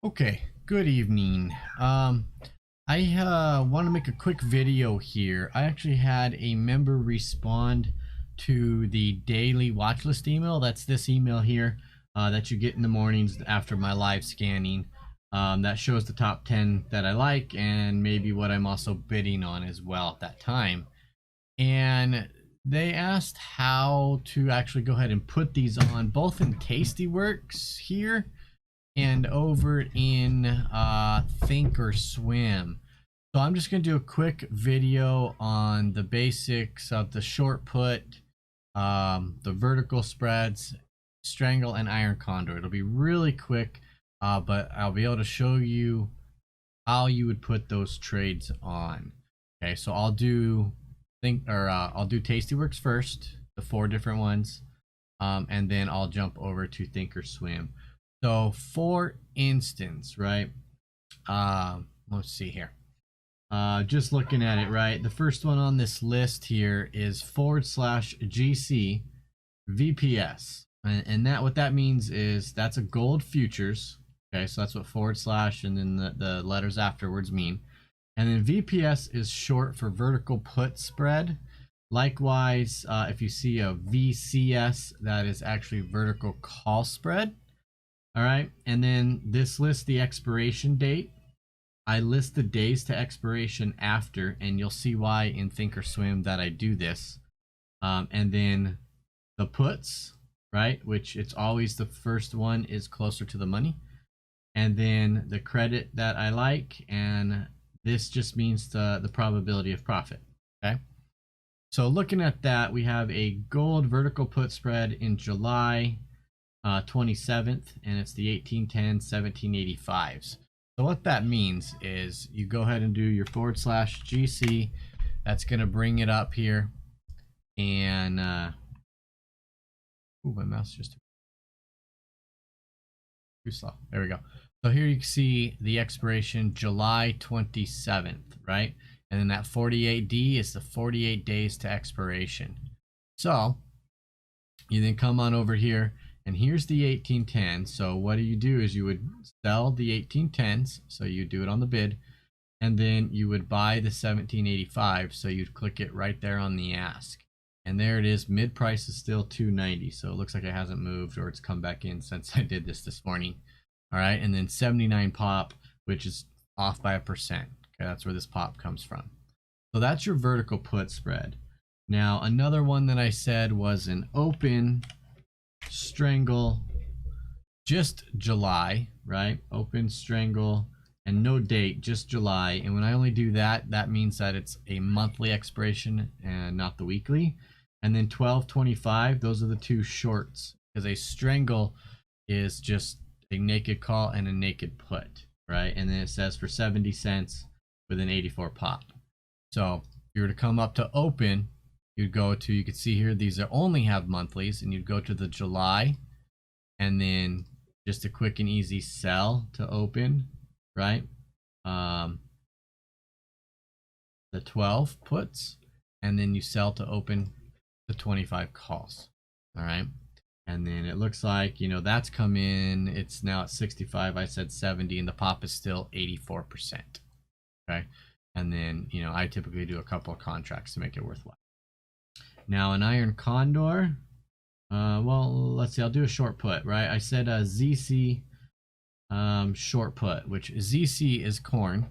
Okay, good evening. I want to make a quick video here. I actually had a member respond to the daily watch list email. That's this email here that you get in the mornings after my live scanning. That shows the top 10 that I like and maybe what I'm also bidding on as well at that time. And they asked how to actually go ahead and put these on both in TastyWorks here and over in Think or Swim. So I'm just going to do a quick video on the basics of the short put, the vertical spreads, Strangle, and Iron Condor. It'll be really quick, but I'll be able to show you how you would put those trades on. Okay, so I'll do TastyWorks first, the 4 different ones, and then I'll jump over to Think or Swim. So for instance, right, let's see here. Just looking at it, right, the first one on this list here is /GC VPS. And that what that means is that's a gold futures. Okay, so that's what / and then the letters afterwards mean. And then VPS is short for vertical put spread. Likewise, if you see a VCS, that is actually vertical call spread. All right, and then this lists the expiration date. I list the days to expiration after, and you'll see why in Think or Swim that I do this. And then the puts, right, which it's always the first one is closer to the money. And then the credit that I like, and this just means the probability of profit, okay? So looking at that, we have a gold vertical put spread in July 27th, and it's the 1810 1785s. So what that means is you go ahead and do your /GC. That's going to bring it up here, and ooh, my mouse just too slow. There we go. So here you can see the expiration July 27th, right? And then that 48D is the 48 days to expiration. So you then come on over here, and here's the 1810. So what do? Is you would sell the 1810s, so you do it on the bid, and then you would buy the 1785, so you'd click it right there on the ask. And there it is. Mid price is still 290, so it looks like it hasn't moved, or it's come back in since I did this morning. All right, and then 79 pop, which is off by 1%. Okay, that's where this pop comes from. So that's your vertical put spread. Now another one that I said was an open Strangle, just July, right? Open Strangle and no date, just July. And when I only do that, that means that it's a monthly expiration and not the weekly. And then 1225, those are the two shorts, because a Strangle is just a naked call and a naked put, right? And then it says for 70 cents with an 84 pop. So if you were to come up to open, you'd go to, you can see here, these are only have monthlies, and you'd go to the July, and then just a quick and easy sell to open, right? The 12 puts, and then you sell to open the 25 calls. All right. And then it looks like, you know, that's come in, it's now at 65, I said 70, and the pop is still 84%. Okay. And then, you know, I typically do a couple of contracts to make it worthwhile. Now an Iron Condor, well, let's see, I'll do a short put, right? I said a ZC short put, which ZC is corn,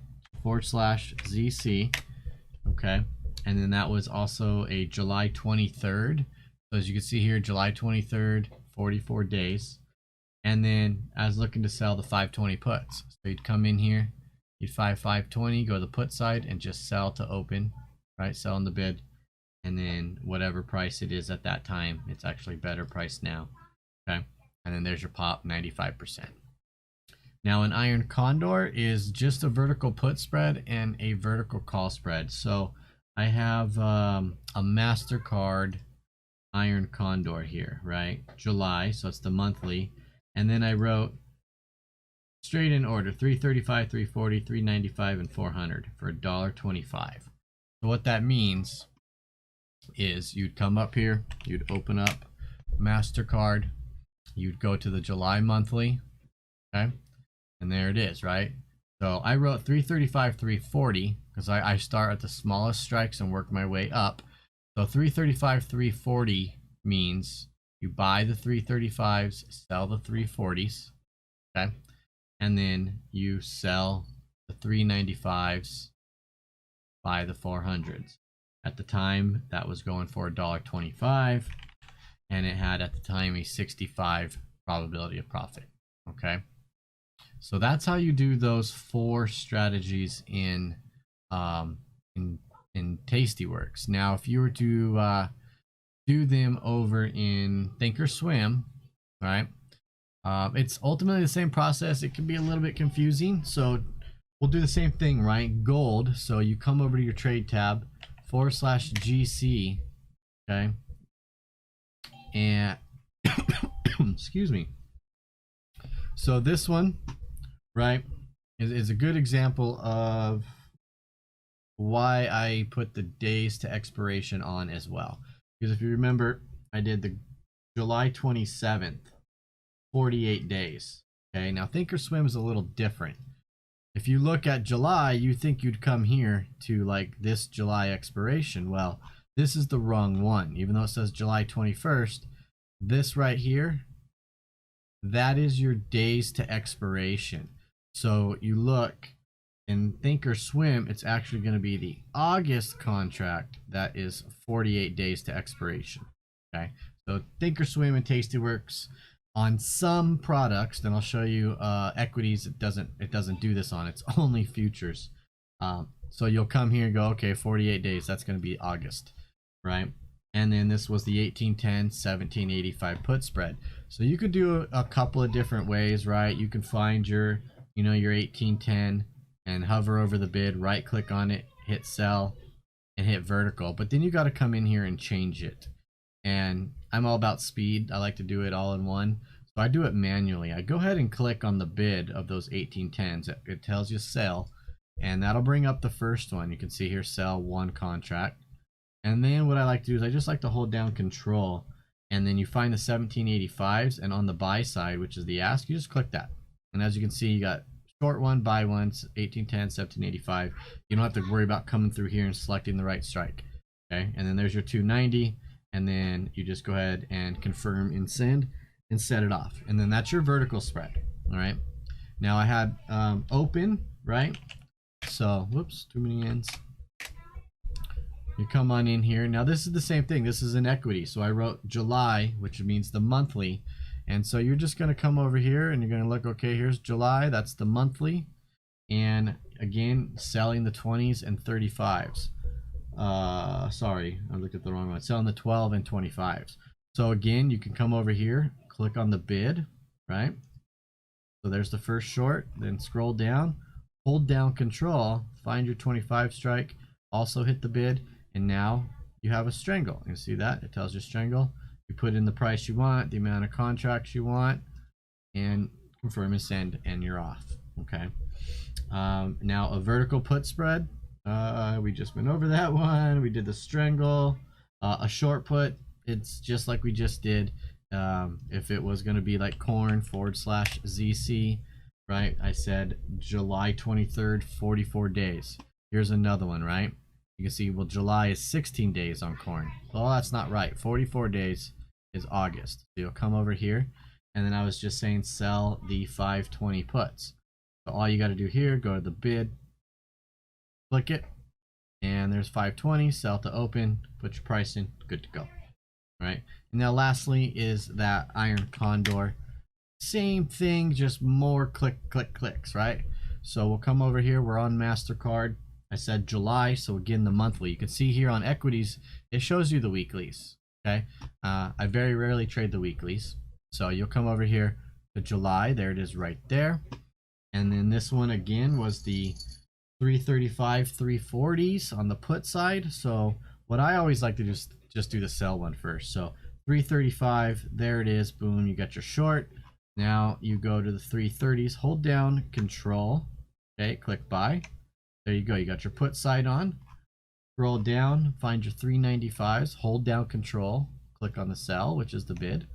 /ZC, okay? And then that was also a July 23rd. So as you can see here, July 23rd, 44 days. And then I was looking to sell the 520 puts. So you'd come in here, you'd 520, go to the put side and just sell to open, right? Sell in the bid. And then whatever price it is at that time, it's actually better price now. Okay. And then there's your pop, 95%. Now an Iron Condor is just a vertical put spread and a vertical call spread. So I have a MasterCard Iron Condor here, right? July, so it's the monthly. And then I wrote straight in order, 335, 340, 395, and 400 for $1.25. So what that means is you'd come up here, you'd open up MasterCard, you'd go to the July monthly, okay? And there it is, right? So I wrote 335, 340 because I start at the smallest strikes and work my way up. So 335, 340 means you buy the 335s, sell the 340s, okay? And then you sell the 395s, buy the 400s. At the time, that was going for $1.25, and it had at the time a 65 probability of profit, okay? So that's how you do those 4 strategies in TastyWorks. Now, if you were to do them over in Think or Swim, right? It's ultimately the same process. It can be a little bit confusing, so we'll do the same thing, right? Gold. So you come over to your trade tab, /GC, okay, and excuse me. So this one, right, is a good example of why I put the days to expiration on as well. Because if you remember, I did the July 27th, 48 days. Okay, now Think or Swim is a little different. If you look at July, you think you'd come here to like this July expiration. Well, this is the wrong one. Even though it says July 21st, this right here, that is your days to expiration. So you look in Think or Swim, it's actually going to be the August contract that is 48 days to expiration. Okay, so Think or Swim and TastyWorks on some products, then I'll show you equities. It doesn't do this on. It's only futures. So you'll come here and go, okay, 48 days. That's going to be August, right? And then this was the 1810 1785 put spread. So you could do a couple of different ways, right? You can find your, your 1810 and hover over the bid, right click on it, hit sell, and hit vertical. But then you got to come in here and change it. And I'm all about speed. I like to do it all in one. So I do it manually. I go ahead and click on the bid of those 1810s. It tells you sell, and that'll bring up the first one. You can see here, sell 1 contract. And then what I like to do is I just like to hold down control, and then you find the 1785s, and on the buy side, which is the ask, you just click that. And as you can see, you got short one, buy one, 1810, 1785. You don't have to worry about coming through here and selecting the right strike. Okay, and then there's your 290. And then you just go ahead and confirm and send and set it off. And then that's your vertical spread. All right. Now I had open, right? So, whoops, too many ends. You come on in here. Now this is the same thing. This is an equity. So I wrote July, which means the monthly. And so you're just going to come over here and you're going to look, okay, here's July. That's the monthly. And again, selling the 20s and 35s. Sorry, I looked at the wrong one. Selling the 12 and 25s. So again, you can come over here, click on the bid, right? So there's the first short, then scroll down, hold down control, find your 25 strike, also hit the bid, and now you have a strangle. You see that? It tells you strangle. You put in the price you want, the amount of contracts you want, and confirm and send, and you're off. Okay. Now a vertical put spread. We just went over that one. We did the strangle. A short put, it's just like we just did. If it was going to be like corn /ZC, right? I said July 23rd, 44 days. Here's another one, right? You can see, well, July is 16 days on corn. Well, that's not right. 44 days is August. So you'll come over here, and then I was just saying sell the 520 puts. So all you got to do here, go to the bid, click it, and there's 520, sell to open, put your price in, good to go. All right. And now lastly is that iron condor. Same thing, just more clicks, right? So we'll come over here, we're on MasterCard. I said July, so again the monthly. You can see here on equities, it shows you the weeklies. Okay. I very rarely trade the weeklies. So you'll come over here to July, there it is right there. And then this one again was the 335 340s on the put side. So what I always like to do is just do the sell one first. So 335, there it is, boom, you got your short. Now you go to the 330s, hold down control, okay, click buy. There you go, you got your put side on. Scroll down, find your 395s, hold down control, click on the sell, which is the bid.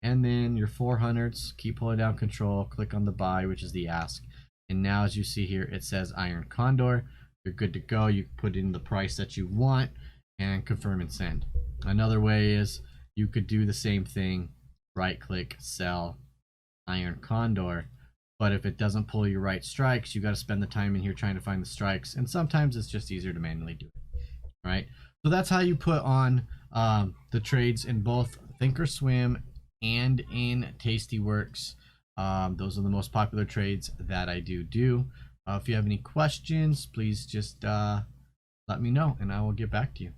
and then your 400s, keep holding down control, click on the buy, which is the ask. And now as you see here, it says Iron Condor. You're good to go. You put in the price that you want and confirm and send. Another way is you could do the same thing, right click, sell Iron Condor. But if it doesn't pull your right strikes, you got to spend the time in here trying to find the strikes. And sometimes it's just easier to manually do it. All right. So that's how you put on the trades in both Thinkorswim and in TastyWorks. Those are the most popular trades that I do. If you have any questions, please just let me know and I will get back to you.